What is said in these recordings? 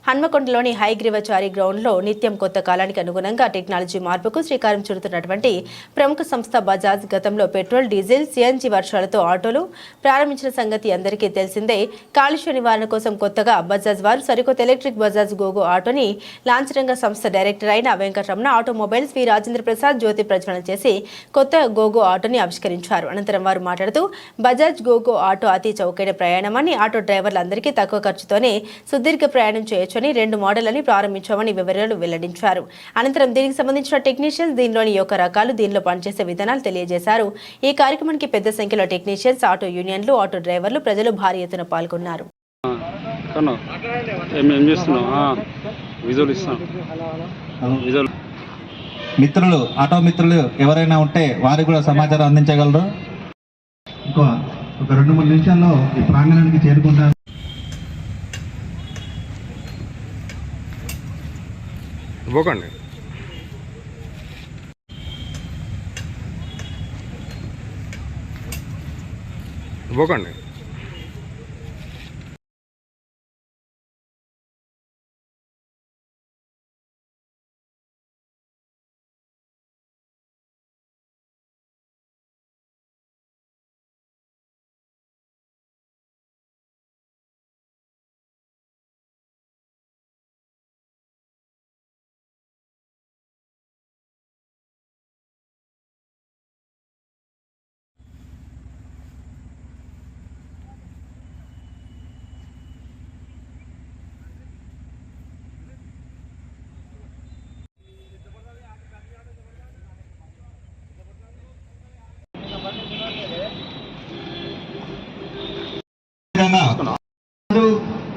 హన్మకొండలోని హైగ్రీవచారి గ్రౌండ్లో నిత్యం కొత్త కాలానికి అనుగుణంగా టెక్నాలజీ మార్పుకు శ్రీకారం చుడుతున్నటువంటి ప్రముఖ సంస్థ బజాజ్ గతంలో పెట్రోల్, డీజిల్, సిఎన్జి వర్షాలతో ఆటోలు ప్రారంభించిన సంగతి అందరికీ తెలిసిందే. కాలుష్య నివారణ కోసం కొత్తగా బజాజ్ వారు సరికొత్త ఎలక్ట్రిక్ బజాజ్ గోగో ఆటోని లాంఛనంగా సంస్థ డైరెక్టర్ అయిన వెంకటరమణ ఆటోమొబైల్స్ వి రాజేంద్ర ప్రసాద్ జ్యోతి ప్రజ్వలన చేసి కొత్త గోగో ఆటోని ఆవిష్కరించారు. అనంతరం వారు మాట్లాడుతూ బజాజ్ గోగో ఆటో అతి చౌకైన ప్రయాణమని, ఆటో డ్రైవర్లందరికీ తక్కువ ఖర్చుతోనే సుదీర్ఘ ప్రయాణం చేయొచ్చని, 2 మోడళ్లని ప్రారంభించామని వివరాలు వెల్లడించారు. అనంతరం దీనికి సంబంధించిన టెక్నీషియన్స్, దీనిలోని యొక్క రకాలు, దీనిలో పనిచేసే విధానాలు తెలియజేశారు. ఈ కార్యక్రమానికి పెద్ద సంఖ్యలో టెక్నీషియన్స్, ఆటో యూనియన్లు, ఆటో డ్రైవర్లు, ప్రజలు భారీ ఎత్తున పాల్గొన్నారు. మిత్రులు, ఆటో మిత్రులు ఎవరైనా ఉంటే వారికి కూడా సమాచారం అందించగలరు. ఒక 2-3 నిమిషాల్లో ఈ ప్రాంగణానికి చేరుకుంటారు. ఇవ్వకండి. ఇవ్వకండి.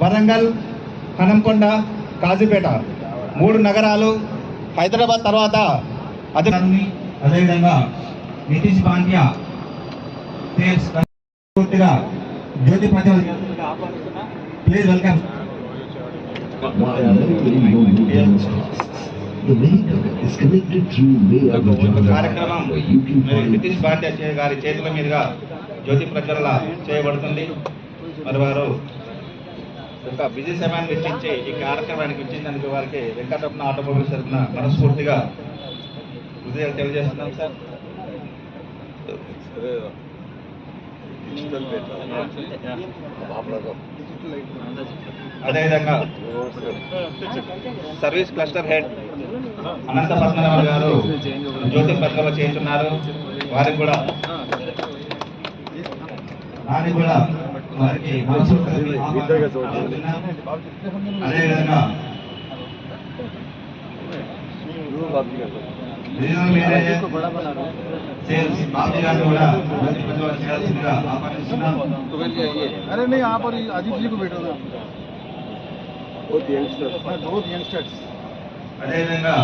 వరంగల్, హనంకొండ, కాజీపేట 3 నగరాలు. హైదరాబాద్ తర్వాత అదేవిధంగా నితీష్ పాండ్యా పూర్తిగా జ్యోతి ప్రజ్వల్ ప్లీజ్ వెల్కమ్. కార్యక్రమం నితీష్ పాండ్యా గారి చేతుల మీదుగా జ్యోతి ప్రజ్వల చేయబడుతుంది. మరి వారు ఒక బిజీ సమయాన్ని వెచ్చించి ఈ కార్యక్రమానికి ఇచ్చిందానికి వారికి వెంకటరమణ ఆటోమొబైల్స్ తరఫున మనస్ఫూర్తిగా హృదయాలు తెలియజేస్తున్నాం సార్. అదేవిధంగా service cluster head Anantha Padmanabha గారు జ్యోతి ప్రజ్వల చేస్తున్నారు. వారికి కూడా వారికి అదేవిధంగా రీజనల్ మేనేజర్ సేల్స్ బాబీ గారు కూడా చేయాల్సిందిగా ఆహ్వానిస్తున్నాం. अरे नहीं आप और अजीत जी को बैठो ना, बहुत यंगस्टर्स. అదేవిధంగా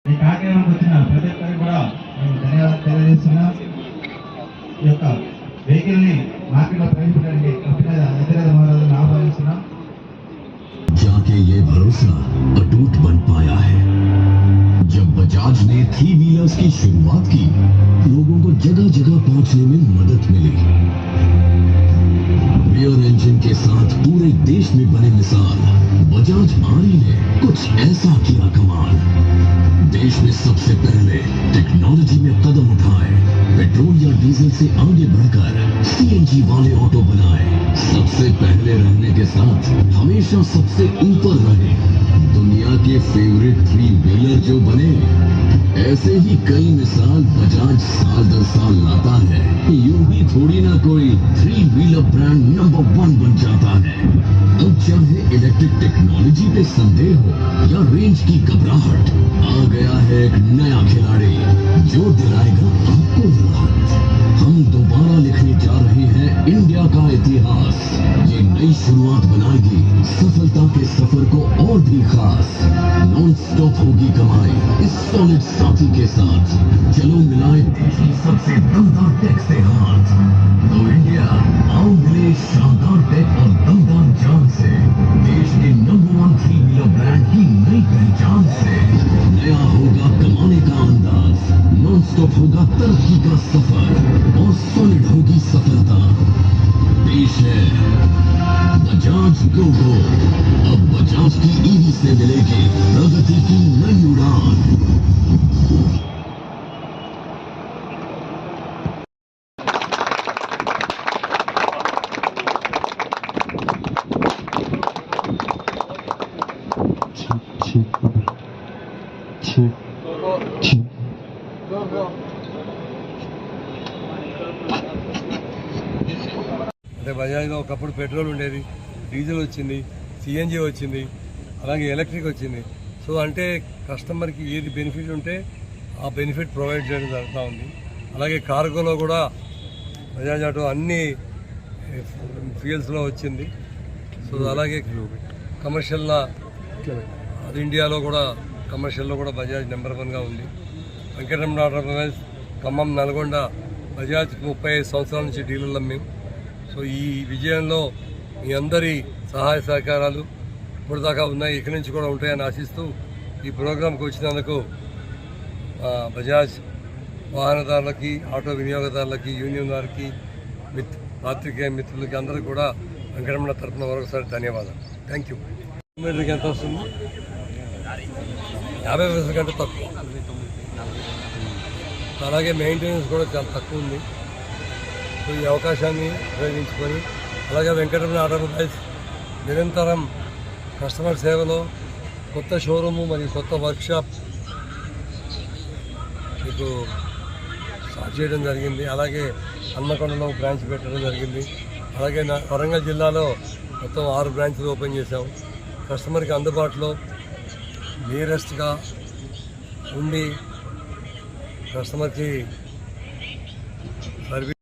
ఈ కార్యక్రమానికి వచ్చిన ప్రతి ఒక్కరికి కూడా ధన్యవాదాలు తెలియజేస్తున్నాం. ఈ యొక్క వెహికల్ ని మార్కెట్లో ప్రవేశపెట్టడానికి ధన్యవాదాలు ఆహ్వానిస్తున్నాం. जाके ये भरोसा अटूट बन पाया है. जब बजाज ने 3 व्हीलर्स की शुरुआत की, लोगों को जगह जगह पहुंचने में मदद मिली. रियर इंजन के साथ पूरे देश में बने मिसाल बजाज आरी ने कुछ ऐसा किया कमाल. देश में सबसे पहले टेक्नोलॉजी में कदम उठाए, पेट्रोल या डीजल से आगे बढ़कर सीएनजी वाले ऑटो बनाए. सबसे पहले रहने के साथ हमेशा सबसे ऊपर रहे. दुनिया के फेवरेट 3 व्हीलर जो बने, ऐसे ही कई मिसाल बजाज साल दर साल लाता है. यूं ही थोड़ी ना कोई 3 व्हीलर ब्रांड नंबर 1 बन जाता है. अब चाहे इलेक्ट्रिक टेक्नोलॉजी पे संदेह हो या रेंज की घबराहट, आ गया है एक नया खिलाड़ी जो दिलाएगा आपको राहत. हम दोबारा लिखने जा रहे हैं इंडिया का इतिहास. ये नई शुरुआत बनाएगी सफलता के सफर को और भी खास. नॉन स्टॉप होगी कमाई इस सॉलिड साथी के साथ. चलो मिलाए देश की सबसे दमदार टेक से हाथ. तो इंडिया आओ मिले शानदार टेक और दमदार जान से. देश के नंबर 1 3 व्हीलर ब्रांड की नई पहचान से. नया होगा कमाने का अंदाज, नॉन स्टॉप होगा तरक्की का सफर और सॉलिड होगी सफलता. पेश है बजाज गोगो. अब से मिलेगी प्रगति की नई उड़ान। అంటే బజాజ్లో ఒకప్పుడు పెట్రోల్ ఉండేది, డీజిల్ వచ్చింది, సిఎన్జి వచ్చింది, అలాగే ఎలక్ట్రిక్ వచ్చింది. సో అంటే కస్టమర్కి ఏది బెనిఫిట్ ఉంటే ఆ బెనిఫిట్ ప్రొవైడ్ చేయడం జరుగుతూ ఉంది. అలాగే కార్గోలో కూడా బజాజ్ ఆటో అన్ని ఫ్యూయల్స్లో వచ్చింది. సో అలాగే కమర్షియల్లో అది ఇండియాలో కూడా కమర్షియల్లో కూడా బజాజ్ నెంబర్ 1గా ఉంది. వెంకటరమణ ఆటోమొబైల్స్ ఖమ్మం, నల్గొండ బజాజ్ 35 సంవత్సరాల నుంచి డీలర్లం మేము. సో ఈ విజయంలో మీ అందరి సహాయ సహకారాలు ఇప్పుడు దాకా ఉన్నాయి, ఇక్కడి నుంచి కూడా ఉంటాయని ఆశిస్తూ ఈ ప్రోగ్రాంకి వచ్చినందుకు బజాజ్ వాహనదారులకి, ఆటో వినియోగదారులకి, యూనియన్ వారికి, పాత్రికేయ మిత్రులకి అందరికీ కూడా వెంకటరమణ తరఫున మరొకసారి ధన్యవాదాలు. Thank you. కిలోమీటర్కి ఎంత వస్తుంది? 50 పైసల కంటే తక్కువ. అలాగే మెయింటెనెన్స్ కూడా చాలా తక్కువ ఉంది. సో ఈ అవకాశాన్ని ఉపయోగించుకొని అలాగే వెంకటరమణ ఆటోమొబైల్స్ నిరంతరం కస్టమర్ సేవలో కొత్త షోరూము మరియు కొత్త వర్క్షాప్ మీకు స్టార్ట్ చేయడం జరిగింది. అలాగే హన్మకొండలో బ్రాంచ్ పెట్టడం జరిగింది. అలాగే వరంగల్ జిల్లాలో మొత్తం 6 బ్రాంచ్లు ఓపెన్ చేశాము. కస్టమర్కి అందుబాటులో నియరెస్ట్గా ఉండి కస్టమర్కి సర్వీస్